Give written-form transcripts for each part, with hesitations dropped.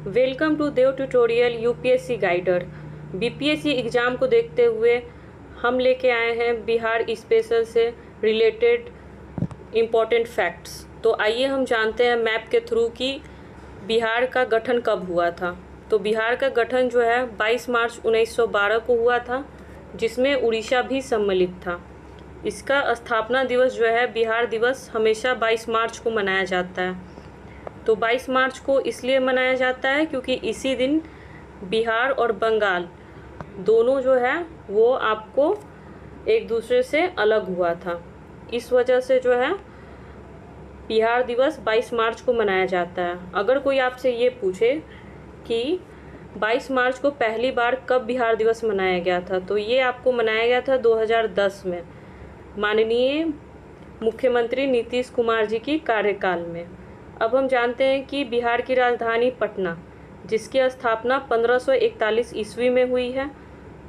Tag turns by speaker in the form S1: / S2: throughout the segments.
S1: Welcome to Dev tutorial UPSC guider. BPSC exam को देखते हुए हम लेके आए हैं बिहार स्पेशल से रिलेटेड इम्पॉर्टेंट फैक्ट्स। तो आइए हम जानते हैं मैप के थ्रू कि बिहार का गठन कब हुआ था। तो बिहार का गठन जो है 22 मार्च 1912 को हुआ था, जिसमें उड़ीसा भी सम्मिलित था। इसका स्थापना दिवस जो है बिहार दिवस हमेशा 22 मार्च को मनाया जाता है। तो 22 मार्च को इसलिए मनाया जाता है क्योंकि इसी दिन बिहार और बंगाल दोनों जो है वो आपको एक दूसरे से अलग हुआ था। इस वजह से जो है बिहार दिवस 22 मार्च को मनाया जाता है। अगर कोई आपसे ये पूछे कि 22 मार्च को पहली बार कब बिहार दिवस मनाया गया था, तो ये आपको मनाया गया था 2010 में माननीय मुख्यमंत्री नीतीश कुमार जी की कार्यकाल में। अब हम जानते हैं कि बिहार की राजधानी पटना, जिसकी स्थापना 1541 ईस्वी में हुई है।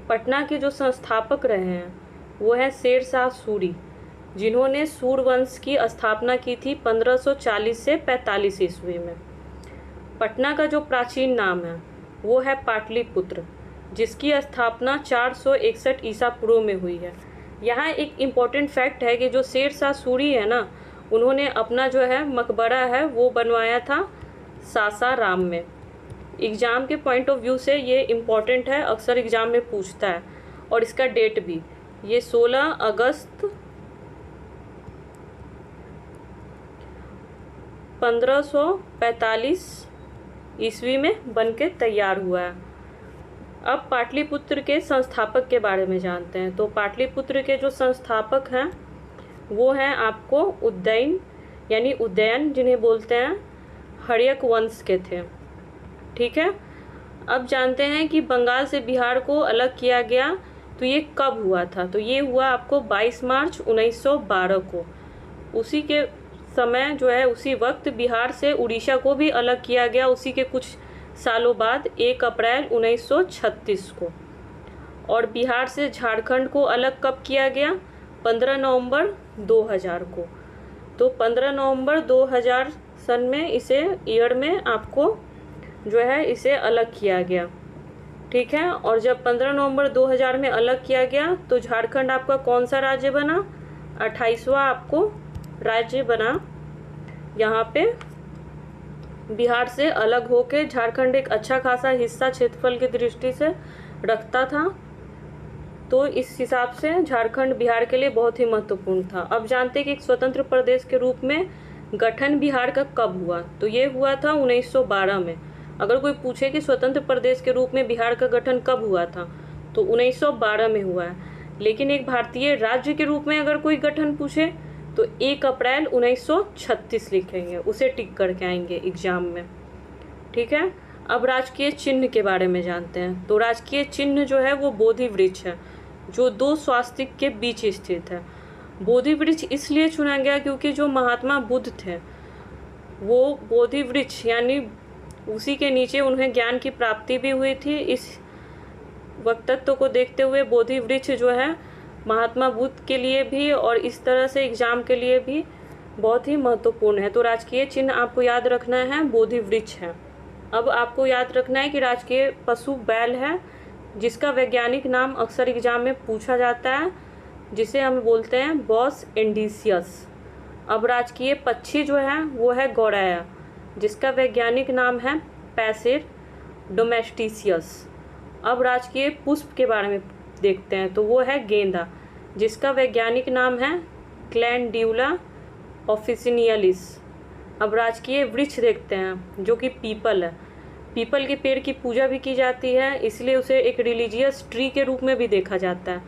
S1: पटना के जो संस्थापक रहे हैं वो है शेर शाह सूरी, जिन्होंने सूरवंश की स्थापना की थी 1540 से 45 ईस्वी में। पटना का जो प्राचीन नाम है वो है पाटलिपुत्र, जिसकी स्थापना 461 ईसा पूर्व में हुई है। यहाँ एक इम्पॉर्टेंट फैक्ट है कि जो शेर शाह सूरी है ना, उन्होंने अपना जो है मकबरा है वो बनवाया था सासाराम में। एग्ज़ाम के पॉइंट ऑफ व्यू से ये इम्पॉर्टेंट है, अक्सर एग्ज़ाम में पूछता है। और इसका डेट भी ये 16 अगस्त 1545 ईस्वी में बन के तैयार हुआ है। अब पाटलिपुत्र के संस्थापक के बारे में जानते हैं। तो पाटलिपुत्र के जो संस्थापक हैं वो हैं आपको उदयन, यानी उदयन जिन्हें बोलते हैं, हर्यक वंश के थे। ठीक है। अब जानते हैं कि बंगाल से बिहार को अलग किया गया, तो ये कब हुआ था। तो ये हुआ आपको 22 मार्च 1912 को। उसी के समय जो है उसी वक्त बिहार से उड़ीसा को भी अलग किया गया, उसी के कुछ सालों बाद 1 अप्रैल 1936 को। और बिहार से झारखंड को अलग कब किया गया, 15 नवंबर 2000 को। तो 15 नवंबर 2000 सन में इसे ईयर में आपको जो है इसे अलग किया गया। ठीक है। और जब 15 नवंबर 2000 में अलग किया गया तो झारखंड आपका कौन सा राज्य बना, 28वां आपको राज्य बना। यहाँ पे बिहार से अलग होके झारखंड एक अच्छा खासा हिस्सा क्षेत्रफल की दृष्टि से रखता था, तो इस हिसाब से झारखंड बिहार के लिए बहुत ही महत्वपूर्ण था। अब जानते हैं कि एक स्वतंत्र प्रदेश के रूप में गठन बिहार का कब हुआ। तो ये हुआ था 1912 में। अगर कोई पूछे कि स्वतंत्र प्रदेश के रूप में बिहार का गठन कब हुआ था, तो 1912 में हुआ है। लेकिन एक भारतीय राज्य के रूप में अगर कोई गठन पूछे तो 1 अप्रैल 1936 लिखेंगे, उसे टिक करके आएंगे एग्जाम में। ठीक है। अब राजकीय चिन्ह के बारे में जानते हैं। तो राजकीय चिन्ह जो है वो बोधि वृक्ष है, जो 2 स्वास्तिक के बीच स्थित है। बोधि वृक्ष इसलिए चुना गया क्योंकि जो महात्मा बुद्ध थे वो बोधि वृक्ष यानी उसी के नीचे उन्हें ज्ञान की प्राप्ति भी हुई थी। इस वक्तत्व को देखते हुए बोधि वृक्ष जो है महात्मा बुद्ध के लिए भी और इस तरह से एग्जाम के लिए भी बहुत ही महत्वपूर्ण है। तो राजकीय चिन्ह आपको याद रखना है, बोधि वृक्ष है। अब आपको याद रखना है कि राजकीय पशु बैल है, जिसका वैज्ञानिक नाम अक्सर एग्जाम में पूछा जाता है, जिसे हम बोलते हैं बॉस इंडिसियस। अब राजकीय पक्षी जो है वो है गौरैया, जिसका वैज्ञानिक नाम है पैसिर डोमेस्टिसियस। अब राजकीय पुष्प के बारे में देखते हैं। तो वो है गेंदा, जिसका वैज्ञानिक नाम है क्लैंडियुला ऑफिसिनियलिस। अब राजकीय वृक्ष देखते हैं जो कि पीपल है। पीपल के पेड़ की पूजा भी की जाती है, इसलिए उसे एक रिलीजियस ट्री के रूप में भी देखा जाता है।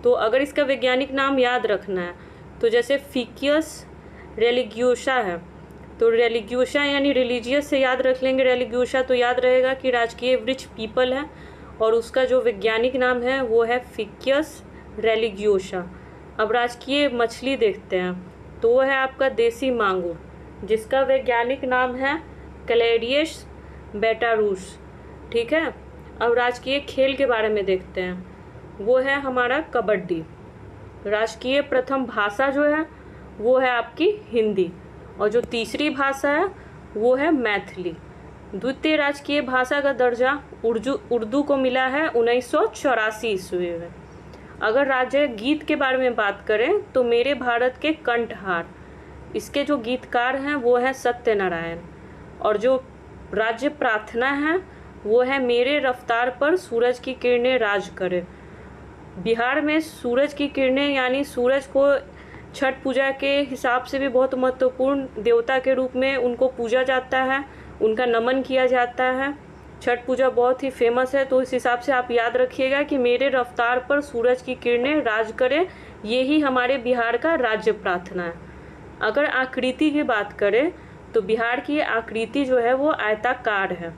S1: तो अगर इसका वैज्ञानिक नाम याद रखना है तो जैसे फिकियस रेलिगियोसा है, तो रेलिगियोसा यानी रिलीजियस से याद रख लेंगे रेलिगियोसा, तो याद रहेगा कि राजकीय वृक्ष पीपल है और उसका जो वैज्ञानिक नाम है वो है फिकियस रेलिगियोसा। अब राजकीय मछली देखते हैं। तो वो है आपका देसी मांगुर, जिसका वैज्ञानिक नाम है कैलेडियस बेटारूस। ठीक है। अब राजकीय खेल के बारे में देखते हैं। वो है हमारा कबड्डी। राजकीय प्रथम भाषा जो है वो है आपकी हिंदी, और जो तीसरी भाषा है वो है मैथिली। द्वितीय राजकीय भाषा का दर्जा उर्दू को मिला है 1984 ईस्वी में। अगर राज्य गीत के बारे में बात करें तो मेरे भारत के कंठहार, इसके जो गीतकार हैं वो हैं सत्यनारायण। और जो राज्य प्रार्थना है वो है मेरे रफ्तार पर सूरज की किरणें राज करे। बिहार में सूरज की किरणें यानी सूरज को छठ पूजा के हिसाब से भी बहुत महत्वपूर्ण देवता के रूप में उनको पूजा जाता है, उनका नमन किया जाता है। छठ पूजा बहुत ही फेमस है, तो इस हिसाब से आप याद रखिएगा कि मेरे रफ्तार पर सूरज की किरणें राज करें, यही हमारे बिहार का राज्य प्रार्थना है। अगर आकृति की बात करें तो बिहार की आकृति जो है वो आयताकार है।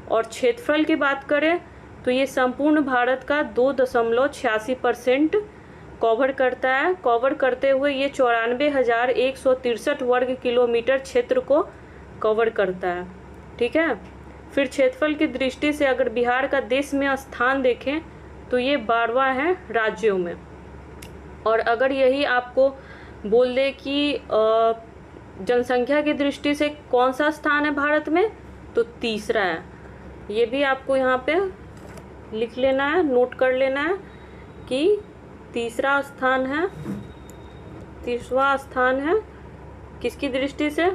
S1: और क्षेत्रफल की बात करें तो ये संपूर्ण भारत का 2.86% कवर करता है। कवर करते हुए ये 94,163 वर्ग किलोमीटर क्षेत्र को कवर करता है। ठीक है, फिर क्षेत्रफल की दृष्टि से अगर बिहार का देश में स्थान देखें तो ये 12वां है राज्यों में। और अगर यही आपको बोल दे कि जनसंख्या की दृष्टि से कौन सा स्थान है भारत में, तो तीसरा है। ये भी आपको यहाँ पे लिख लेना है, नोट कर लेना है कि तीसरा स्थान है, तीसरा स्थान है किसकी दृष्टि से,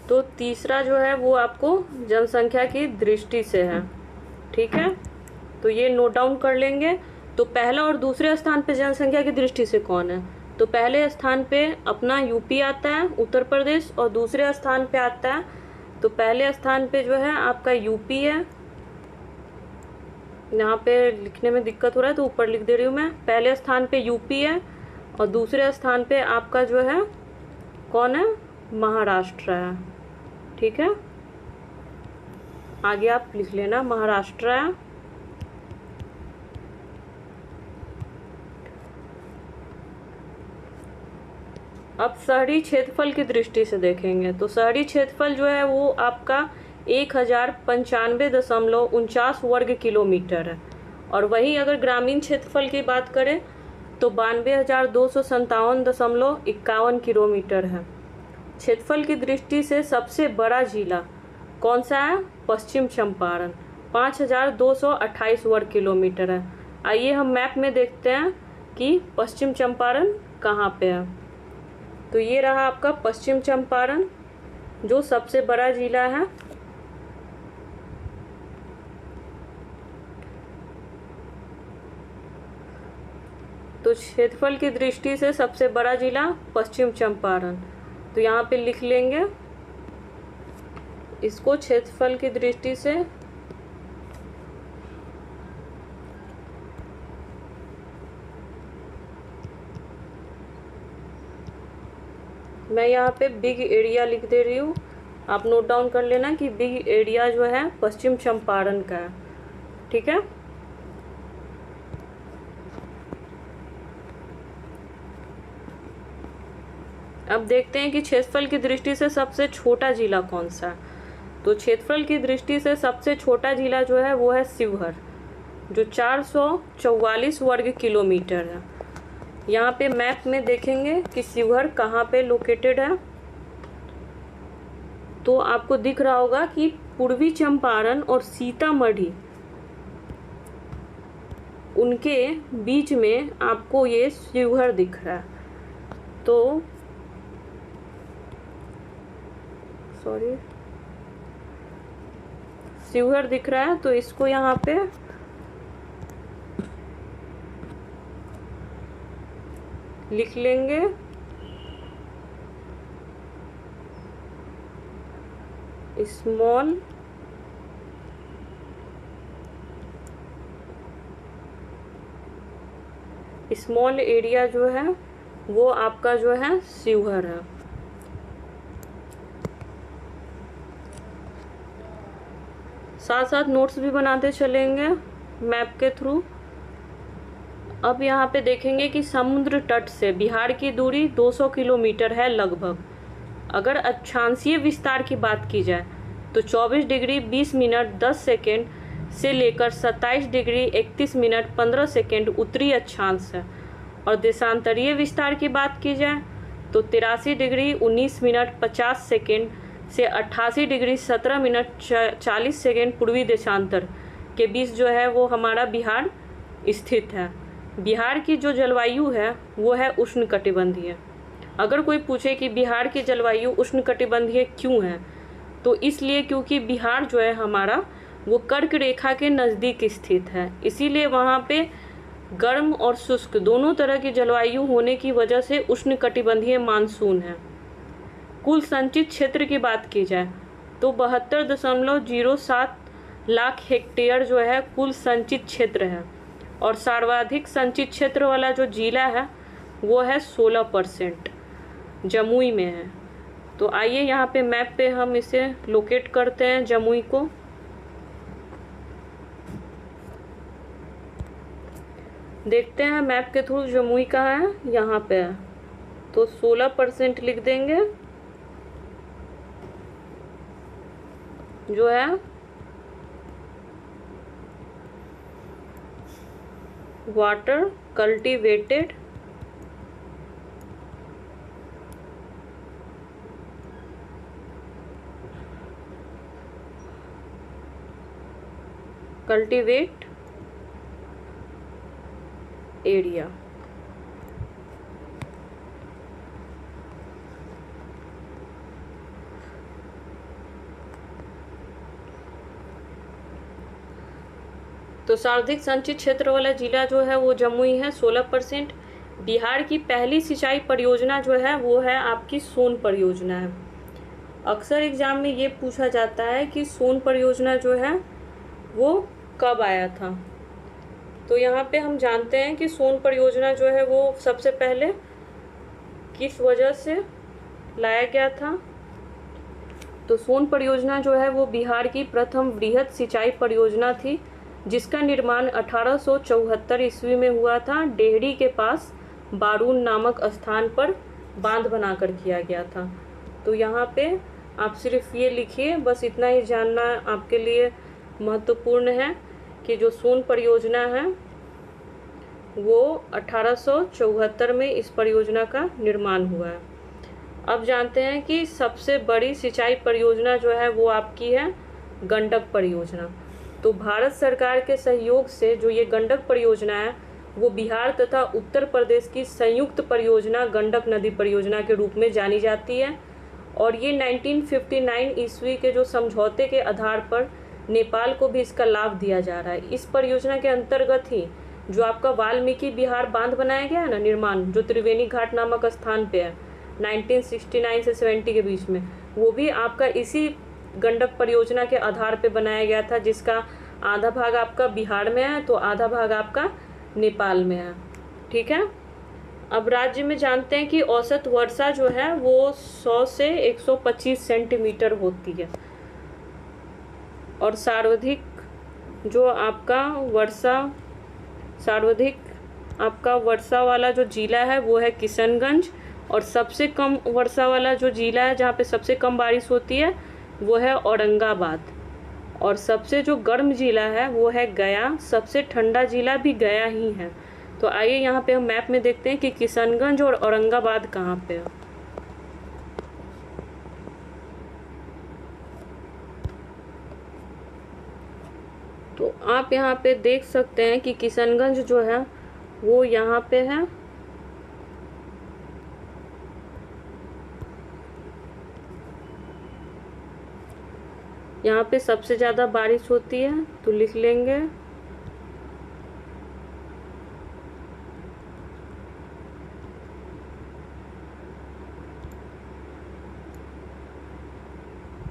S1: तो तीसरा जो है वो आपको जनसंख्या की दृष्टि से है। ठीक है, तो ये नोट डाउन कर लेंगे। तो पहला और दूसरे स्थान पे जनसंख्या की दृष्टि से कौन है, तो पहले स्थान पे अपना यूपी आता है, उत्तर प्रदेश, और दूसरे स्थान पे आता है, तो पहले स्थान पे जो है आपका यूपी है। यहाँ पे लिखने में दिक्कत हो रहा है तो ऊपर लिख दे रही हूँ मैं। पहले स्थान पे यूपी है और दूसरे स्थान पे आपका जो है कौन है, महाराष्ट्र है। ठीक है, आगे आप लिख लेना महाराष्ट्र है। अब शहरी क्षेत्रफल की दृष्टि से देखेंगे तो शहरी क्षेत्रफल जो है वो आपका 1095.49 वर्ग किलोमीटर है। और वहीं अगर ग्रामीण क्षेत्रफल की बात करें तो 92,257.51 किलोमीटर है। क्षेत्रफल की दृष्टि से सबसे बड़ा जिला कौन सा है, पश्चिम चंपारण, 5,228 वर्ग किलोमीटर है। आइए हम मैप में देखते हैं कि पश्चिम चंपारण कहाँ पे है। तो ये रहा आपका पश्चिम चंपारण जो सबसे बड़ा जिला है। तो क्षेत्रफल की दृष्टि से सबसे बड़ा जिला पश्चिम चंपारण, तो यहाँ पे लिख लेंगे इसको क्षेत्रफल की दृष्टि से। मैं यहाँ पे बिग एरिया लिख दे रही हूँ, आप नोट डाउन कर लेना कि बिग एरिया जो है पश्चिम चंपारण का है। ठीक है, अब देखते हैं कि क्षेत्रफल की दृष्टि से सबसे छोटा जिला कौन सा है। तो क्षेत्रफल की दृष्टि से सबसे छोटा जिला जो है वो है शिवहर, जो 444 वर्ग किलोमीटर है। यहाँ पे मैप में देखेंगे कि शिवहर कहाँ पे लोकेटेड है, तो आपको दिख रहा होगा कि पूर्वी चंपारण और सीतामढ़ी उनके बीच में आपको ये शिवहर दिख रहा है। तो शिवहर दिख रहा है, तो इसको यहाँ पे लिख लेंगे स्मॉल एरिया जो है वो आपका जो है शिवहर है। साथ साथ नोट्स भी बनाते चलेंगे मैप के थ्रू। अब यहाँ पे देखेंगे कि समुद्र तट से बिहार की दूरी 200 किलोमीटर है लगभग। अगर अक्षांशीय विस्तार की बात की जाए तो 24 डिग्री 20 मिनट 10 सेकेंड से लेकर 27 डिग्री 31 मिनट 15 सेकेंड उत्तरी अक्षांश है। और देशांतरीय विस्तार की बात की जाए तो 83 डिग्री 19 मिनट 50 सेकेंड से 88 डिग्री 17 मिनट 40 सेकेंड पूर्वी देशांतर के बीच जो है वो हमारा बिहार स्थित है। बिहार की जो जलवायु है वो है उष्णकटिबंधीय। अगर कोई पूछे कि बिहार की जलवायु उष्णकटिबंधीय क्यों है, तो इसलिए क्योंकि बिहार जो है हमारा वो कर्क रेखा के नज़दीक स्थित है, इसीलिए वहाँ पे गर्म और शुष्क दोनों तरह की जलवायु होने की वजह से उष्णकटिबंधीय मानसून है। कुल संचित क्षेत्र की बात की जाए तो 72.07 लाख हेक्टेयर जो है कुल संचित क्षेत्र है, और सर्वाधिक संचित क्षेत्र वाला जो जिला है वो है 16%, जमुई में है। तो आइए यहाँ पे मैप पे हम इसे लोकेट करते हैं जमुई को। देखते हैं मैप के थ्रू जमुई कहाँ है, यहाँ पे है, तो 16% लिख देंगे जो है वाटर कल्टीवेटेड कल्टीवेट एरिया। तो सर्वाधिक संचित क्षेत्र वाला जिला जो है वो जमुई है, 16%। बिहार की पहली सिंचाई परियोजना जो है वो है आपकी सोन परियोजना है। अक्सर एग्जाम में ये पूछा जाता है कि सोन परियोजना जो है वो कब आया था। तो यहाँ पे हम जानते हैं कि सोन परियोजना जो है वो सबसे पहले किस वजह से लाया गया था। तो सोन परियोजना जो है वो बिहार की प्रथम वृहद सिंचाई परियोजना थी, जिसका निर्माण 1874 ईस्वी में हुआ था। डेहरी के पास बारून नामक स्थान पर बांध बनाकर किया गया था। तो यहाँ पे आप सिर्फ ये लिखिए, बस इतना ही जानना आपके लिए महत्वपूर्ण है कि जो सोन परियोजना है वो 1874 में इस परियोजना का निर्माण हुआ है। अब जानते हैं कि सबसे बड़ी सिंचाई परियोजना जो है वो आपकी है गंडक परियोजना। तो भारत सरकार के सहयोग से जो ये गंडक परियोजना है वो बिहार तथा उत्तर प्रदेश की संयुक्त परियोजना गंडक नदी परियोजना के रूप में जानी जाती है, और ये 1959 ईस्वी के जो समझौते के आधार पर नेपाल को भी इसका लाभ दिया जा रहा है। इस परियोजना के अंतर्गत ही जो आपका वाल्मीकि बिहार बांध बनाया गया है ना निर्माण, जो त्रिवेणी घाट नामक स्थान पे है 1969 से 70 के बीच में, वो भी आपका इसी गंडक परियोजना के आधार पे बनाया गया था, जिसका आधा भाग आपका बिहार में है तो आधा भाग आपका नेपाल में है। ठीक है। अब राज्य में जानते हैं कि औसत वर्षा जो है वो 100 से 125 सेंटीमीटर होती है, और सर्वाधिक आपका वर्षा वाला जो जिला है वो है किशनगंज, और सबसे कम वर्षा वाला जो जिला है जहाँ पे सबसे कम बारिश होती है वो है औरंगाबाद, और सबसे जो गर्म जिला है वो है गया, सबसे ठंडा जिला भी गया ही है। तो आइए यहाँ पे हम मैप में देखते हैं कि किशनगंज और औरंगाबाद कहाँ पे है। तो आप यहाँ पे देख सकते हैं कि किशनगंज जो है वो यहाँ पे है, यहाँ पे सबसे ज़्यादा बारिश होती है, तो लिख लेंगे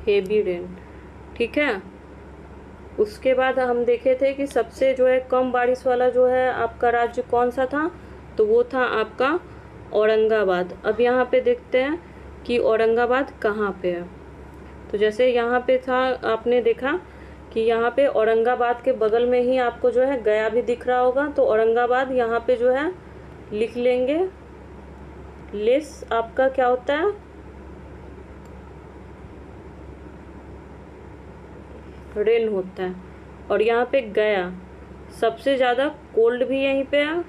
S1: हेवी रेन। ठीक है। उसके बाद हम देखे थे कि सबसे जो है कम बारिश वाला जो है आपका राज्य कौन सा था, तो वो था आपका औरंगाबाद। अब यहाँ पे देखते हैं कि औरंगाबाद कहाँ पे है। तो जैसे यहाँ पे था, आपने देखा कि यहाँ पे औरंगाबाद के बगल में ही आपको जो है गया भी दिख रहा होगा, तो औरंगाबाद यहाँ पे जो है लिख लेंगे। लेस आपका क्या होता है, रेन होता है, और यहाँ पे गया सबसे ज़्यादा कोल्ड भी यहीं पे है,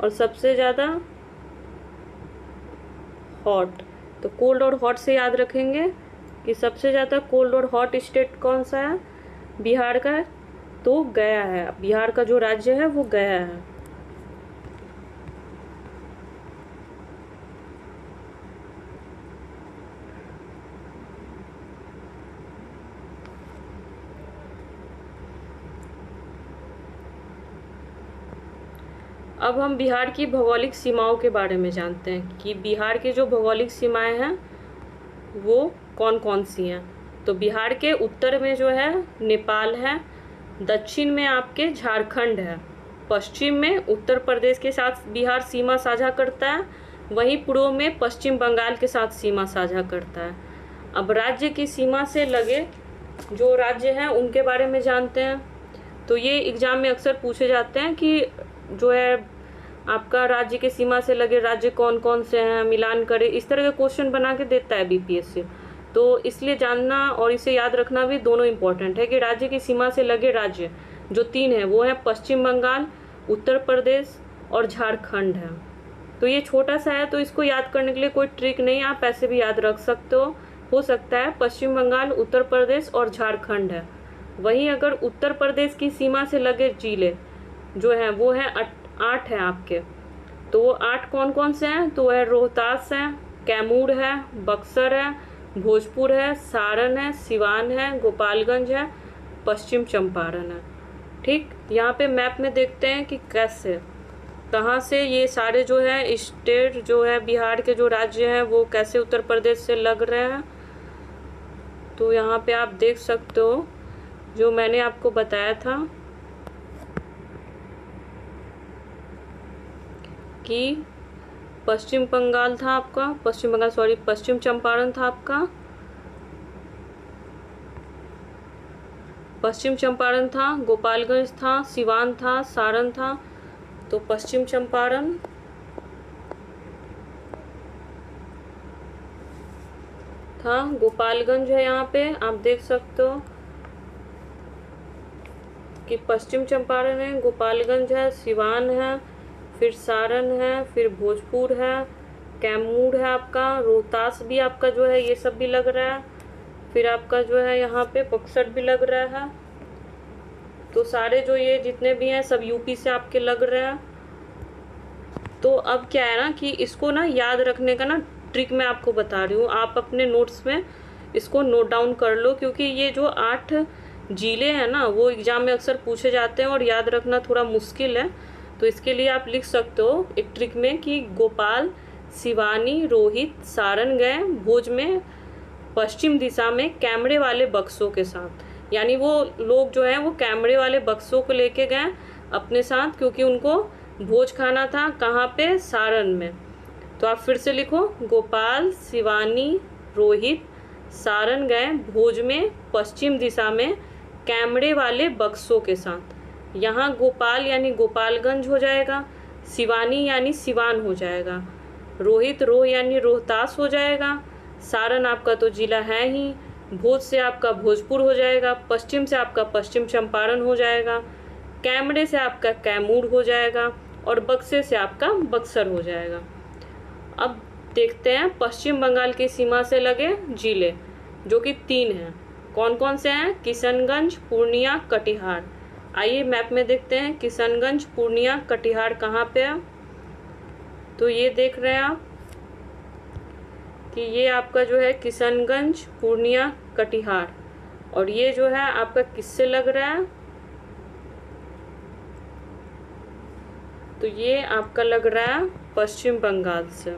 S1: और सबसे ज़्यादा हॉट। तो कोल्ड और हॉट से याद रखेंगे कि सबसे ज़्यादा कोल्ड और हॉट स्टेट कौन सा है, बिहार का, तो गया है। बिहार का जो राज्य है वो गया है। अब हम बिहार की भौगोलिक सीमाओं के बारे में जानते हैं कि बिहार की जो भौगोलिक सीमाएं हैं वो कौन कौन सी हैं। तो बिहार के उत्तर में जो है नेपाल है, दक्षिण में आपके झारखंड है, पश्चिम में उत्तर प्रदेश के साथ बिहार सीमा साझा करता है, वहीं पूर्व में पश्चिम बंगाल के साथ सीमा साझा करता है। अब राज्य की सीमा से लगे जो राज्य हैं उनके बारे में जानते हैं। तो ये एग्ज़ाम में अक्सर पूछे जाते हैं कि जो है आपका राज्य के सीमा से लगे राज्य कौन कौन से हैं, मिलान करें, इस तरह के क्वेश्चन बना के देता है बीपीएससी। तो इसलिए जानना और इसे याद रखना भी दोनों इम्पोर्टेंट है कि राज्य की सीमा से लगे राज्य जो 3 हैं वो है पश्चिम बंगाल, उत्तर प्रदेश और झारखंड है। तो ये छोटा सा है तो इसको याद करने के लिए कोई ट्रिक नहीं, आप ऐसे भी याद रख सकते हो सकता है पश्चिम बंगाल, उत्तर प्रदेश और झारखंड है। वहीं अगर उत्तर प्रदेश की सीमा से लगे जिले जो हैं वो हैं 8 हैं आपके। तो वो 8 कौन कौन से हैं, तो है रोहतास है, कैमूर है, बक्सर है, भोजपुर है, सारण है, सिवान है, गोपालगंज है, पश्चिम चंपारण है। ठीक, यहाँ पे मैप में देखते हैं कि कैसे कहाँ से ये सारे जो है स्टेट जो है बिहार के जो राज्य हैं वो कैसे उत्तर प्रदेश से लग रहे हैं। तो यहाँ पे आप देख सकते हो जो मैंने आपको बताया था कि पश्चिम बंगाल था आपका, पश्चिम चंपारण था आपका, पश्चिम चंपारण था, गोपालगंज था, सिवान था, सारण था। तो पश्चिम चंपारण, था, गोपालगंज है, यहाँ पे आप देख सकते हो कि पश्चिम चंपारण है, गोपालगंज है, सिवान है, फिर सारण है, फिर भोजपुर है, कैमूर है आपका, रोहतास भी आपका जो है ये सब भी लग रहा है, फिर आपका जो है यहाँ पे बक्सर भी लग रहा है। तो सारे जो ये जितने भी हैं सब यूपी से आपके लग रहे हैं। तो अब क्या है ना कि इसको ना याद रखने का ना ट्रिक मैं आपको बता रही हूँ, आप अपने नोट्स में इसको नोट डाउन कर लो, क्योंकि ये जो 8 जिले हैं ना वो एग्ज़ाम में अक्सर पूछे जाते हैं और याद रखना थोड़ा मुश्किल है। तो इसके लिए आप लिख सकते हो एक ट्रिक में कि गोपाल, सिवानी, रोहित, सारण गए भोज में पश्चिम दिशा में कैमरे वाले बक्सों के साथ। यानी वो लोग जो हैं वो कैमरे वाले बक्सों को लेके गए अपने साथ, क्योंकि उनको भोज खाना था कहाँ पे, सारण में। तो आप फिर से लिखो, गोपाल, सिवानी, रोहित, सारण गए भोज में पश्चिम दिशा में कैमरे वाले बक्सों के साथ। यहाँ गोपाल यानी गोपालगंज हो जाएगा, सिवानी यानी सिवान हो जाएगा, रोहित यानी रोहतास हो जाएगा, सारण आपका तो जिला है ही, भोज से आपका भोजपुर हो जाएगा, पश्चिम से आपका पश्चिम चंपारण हो जाएगा, कैमरे से आपका कैमूर हो जाएगा और बक्से से आपका बक्सर हो जाएगा। अब देखते हैं पश्चिम बंगाल की सीमा से लगे जिले जो कि 3 हैं, कौन कौन से हैं, किशनगंज, पूर्णिया, कटिहार। आइए मैप में देखते हैं किशनगंज, पूर्णिया, कटिहार कहाँ पे है। तो ये देख रहे हैं आप कि ये आपका जो है किशनगंज, पूर्णिया, कटिहार, और ये जो है आपका किससे लग रहा है, तो ये आपका लग रहा है पश्चिम बंगाल से।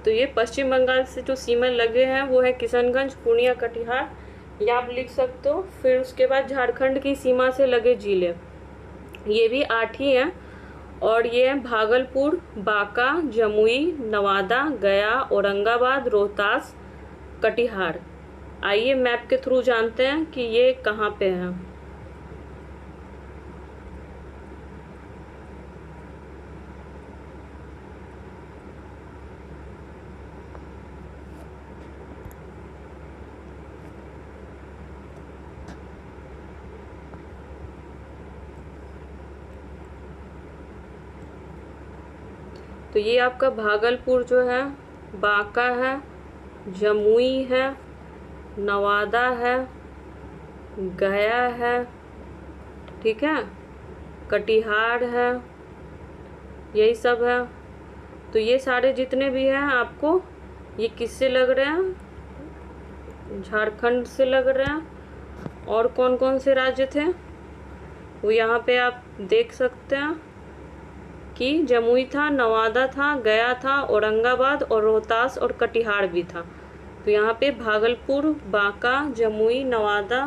S1: तो ये पश्चिम बंगाल से जो सीमा लगे हैं वो है किशनगंज, पूर्णिया, कटिहार, ये आप लिख सकते हो। फिर उसके बाद झारखंड की सीमा से लगे जिले ये भी 8 ही हैं, और ये हैं भागलपुर, बांका, जमुई, नवादा, गया, औरंगाबाद, रोहतास, कटिहार। आइए मैप के थ्रू जानते हैं कि ये कहाँ पे हैं। तो ये आपका भागलपुर जो है, बांका है, जमुई है, नवादा है, गया है, ठीक है, कटिहार है, यही सब है। तो ये सारे जितने भी हैं आपको, ये किससे लग रहे हैं? झारखंड से लग रहे हैं। और कौन कौन से राज्य थे वो यहाँ पे आप देख सकते हैं कि जमुई था, नवादा था, गया था, औरंगाबाद और रोहतास और कटिहार भी था। तो यहाँ पे भागलपुर, बांका, जमुई, नवादा,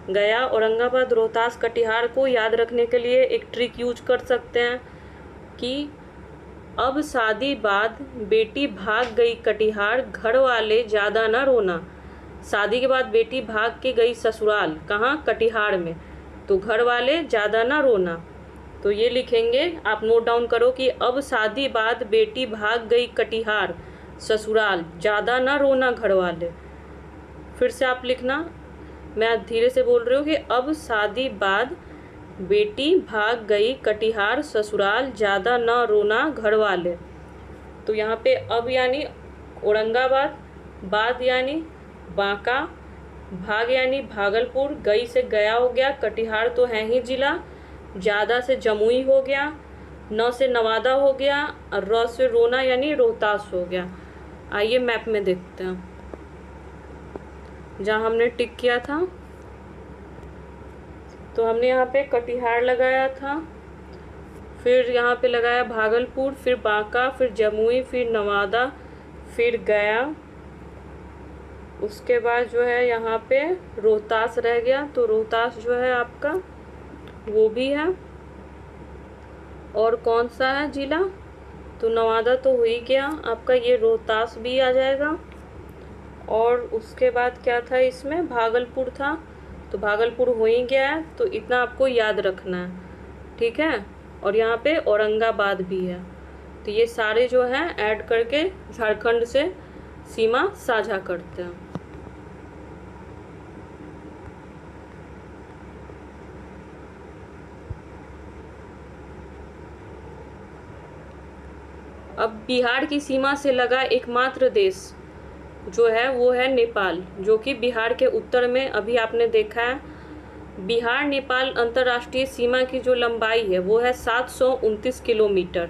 S1: गया, औरंगाबाद, रोहतास, कटिहार को याद रखने के लिए एक ट्रिक यूज कर सकते हैं कि अब शादी बाद बेटी भाग गई कटिहार, घर वाले ज़्यादा ना रोना। शादी के बाद बेटी भाग के गई ससुराल, कहाँ? कटिहार में, तो घर वाले ज़्यादा ना रोना। तो ये लिखेंगे, आप नोट डाउन करो कि अब शादी बाद बेटी भाग गई कटिहार, ससुराल, ज़्यादा ना रोना घर वाले। फिर से आप लिखना, मैं धीरे से बोल रही हूँ कि अब शादी बाद बेटी भाग गई कटिहार, ससुराल, ज़्यादा न रोना घर वाले। तो यहाँ पे अब यानी औरंगाबाद, बाद यानी बांका, भाग यानी भागलपुर, गई से गया हो गया, कटिहार तो है ही जिला, ज़्यादा से जमुई हो गया, न से नवादा हो गया, और र से रोना यानी रोहतास हो गया। आइए मैप में देखते हैं जहाँ हमने टिक किया था। तो हमने यहाँ पे कटिहार लगाया था, फिर यहाँ पे लगाया भागलपुर, फिर बांका, फिर जमुई, फिर नवादा, फिर गया। उसके बाद जो है यहाँ पे रोहतास रह गया, तो रोहतास जो है आपका वो भी है। और कौन सा है जिला? तो नवादा तो हो ही गया आपका, ये रोहतास भी आ जाएगा। और उसके बाद क्या था इसमें? भागलपुर था, तो भागलपुर हो ही गया है, तो इतना आपको याद रखना है, ठीक है। और यहाँ पे औरंगाबाद भी है। तो ये सारे जो हैं ऐड करके झारखंड से सीमा साझा करते हैं। अब बिहार की सीमा से लगा एकमात्र देश जो है वो है नेपाल, जो कि बिहार के उत्तर में, अभी आपने देखा है, बिहार नेपाल अंतर्राष्ट्रीय सीमा की जो लंबाई है वो है 729 किलोमीटर।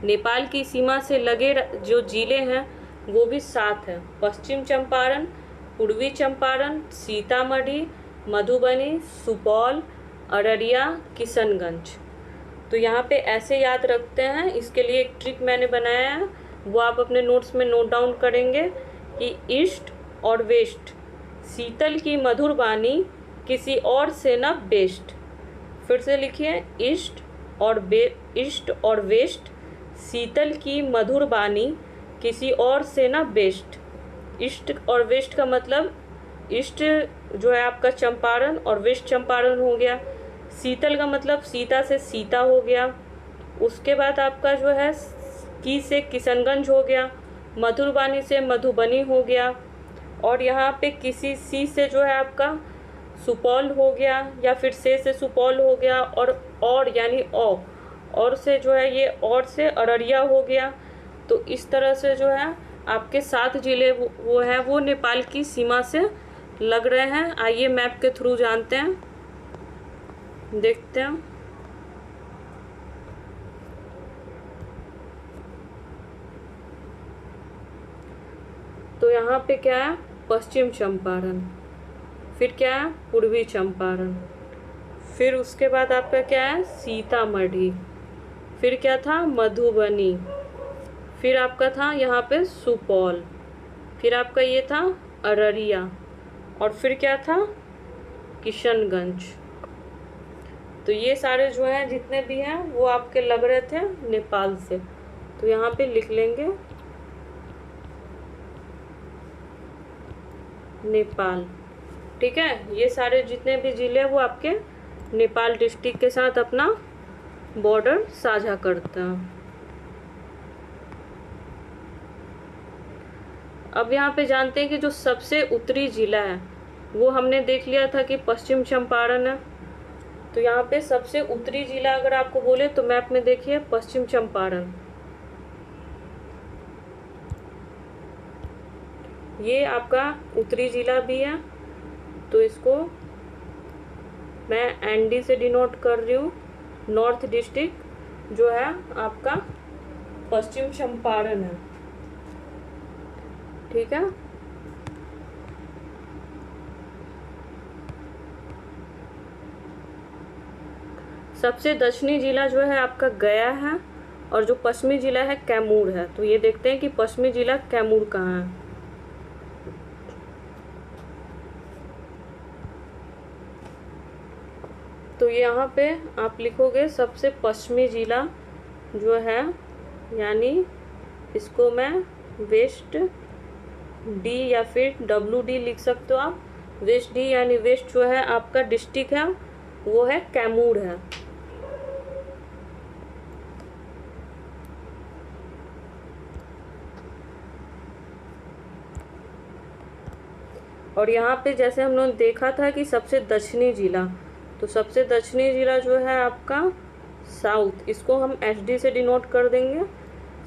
S1: नेपाल की सीमा से लगे जो जिले हैं वो भी 7 हैं: पश्चिम चंपारण, पूर्वी चंपारण, सीतामढ़ी, मधुबनी, सुपौल, अररिया, किशनगंज। तो यहाँ पे ऐसे याद रखते हैं, इसके लिए एक ट्रिक मैंने बनाया है, वो आप अपने नोट्स में नोट डाउन करेंगे कि ईस्ट और वेस्ट, शीतल की मधुर वाणी किसी और से न बेस्ट। फिर से लिखिए, ईस्ट और वेस्ट, शीतल की मधुर वाणी किसी और से न बेस्ट। ईस्ट और वेस्ट का मतलब, ईस्ट जो है आपका चंपारण और वेस्ट चंपारण हो गया। शीतल का मतलब सीता से सीता हो गया। उसके बाद आपका जो है की से किशनगंज हो गया, मधुरवाणी से मधुबनी हो गया, और यहाँ पे किसी सी से जो है आपका सुपौल हो गया, या फिर से सुपौल हो गया, और यानी और से जो है ये और से अररिया हो गया। तो इस तरह से जो है आपके 7 जिले वो हैं वो नेपाल की सीमा से लग रहे हैं। आइए मैप के थ्रू जानते हैं, देखते हैं। तो यहाँ पे क्या है? पश्चिम चंपारण, फिर क्या है? पूर्वी चंपारण, फिर उसके बाद आपका क्या है? सीतामढ़ी, फिर क्या था? मधुबनी, फिर आपका था यहाँ पे सुपौल, फिर आपका ये था अररिया, और फिर क्या था? किशनगंज। तो ये सारे जो हैं जितने भी हैं वो आपके लग रहे थे नेपाल से। तो यहाँ पे लिख लेंगे नेपाल, ठीक है। ये सारे जितने भी ज़िले वो आपके नेपाल डिस्ट्रिक्ट के साथ अपना बॉर्डर साझा करते हैं। अब यहाँ पे जानते हैं कि जो सबसे उत्तरी ज़िला है वो हमने देख लिया था कि पश्चिम चंपारण है। तो यहाँ पे सबसे उत्तरी ज़िला अगर आपको बोले तो मैप में देखिए पश्चिम चंपारण, ये आपका उत्तरी जिला भी है, तो इसको मैं ND से डिनोट कर रही हूँ। नॉर्थ डिस्ट्रिक्ट जो है आपका पश्चिम चंपारण है, ठीक है। सबसे दक्षिणी जिला जो है आपका गया है, और जो पश्चिमी जिला है कैमूर है। तो ये देखते हैं कि पश्चिमी जिला कैमूर कहाँ है। तो यहाँ पे आप लिखोगे सबसे पश्चिमी जिला जो है, यानी इसको मैं वेस्ट डी या फिर WD लिख सकते हो आप। वेस्ट डी यानी वेस्ट जो है आपका डिस्ट्रिक्ट है वो है कैमूर है। और यहाँ पे जैसे हम लोग देखा था कि सबसे दक्षिणी जिला, तो सबसे दक्षिणी जिला जो है आपका साउथ, इसको हम SD से डिनोट कर देंगे।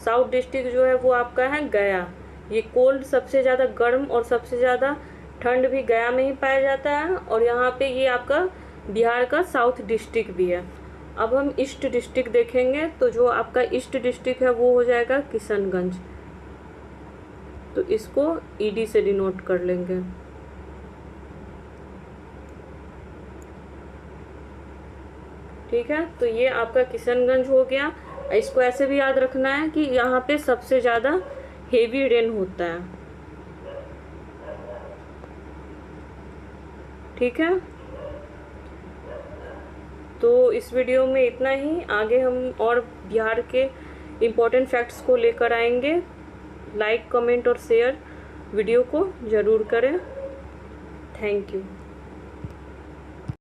S1: साउथ डिस्ट्रिक्ट जो है वो आपका है गया। ये कोल्ड सबसे ज़्यादा गर्म और सबसे ज़्यादा ठंड भी गया में ही पाया जाता है, और यहाँ पे ये आपका बिहार का साउथ डिस्ट्रिक्ट भी है। अब हम ईस्ट डिस्ट्रिक्ट देखेंगे, तो जो आपका ईस्ट डिस्ट्रिक्ट है वो हो जाएगा किशनगंज, तो इसको ED से डिनोट कर लेंगे। ठीक है, तो ये आपका किशनगंज हो गया। इसको ऐसे भी याद रखना है कि यहाँ पे सबसे ज़्यादा हेवी रेन होता है, ठीक है। तो इस वीडियो में इतना ही। आगे हम और बिहार के इम्पोर्टेंट फैक्ट्स को लेकर आएंगे। लाइक, कमेंट और शेयर वीडियो को ज़रूर करें। Thank you.